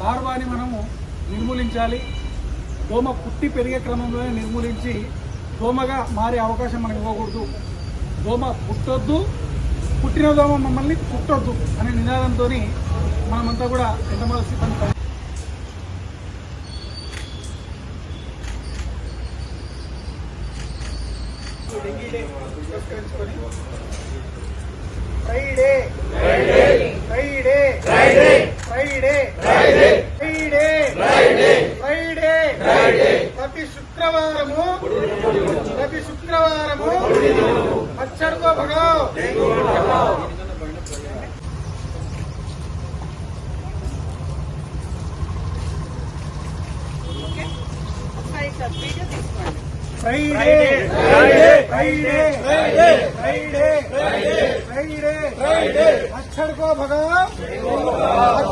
లార్వాని మనము నిర్మూలించాలి. దోమ పుట్టి పెరిగే క్రమంలోనే నిర్మూలించి దోమగా మారే అవకాశం మనకు ఇవ్వకూడదు. దోమ పుట్టొద్దు, పుట్టిన దోమ మమ్మల్ని పుట్టొద్దు అనే నినాదంతో మనమంతా కూడా ఎంతమంది సిబ్బంది Friday Friday Friday Friday Friday Friday Friday Friday Friday ప్రతి శుక్రవారము మచ్చర్ కో భగాओ Friday Friday Friday Friday Friday Friday Friday మచ్చర్ కో భగాओ।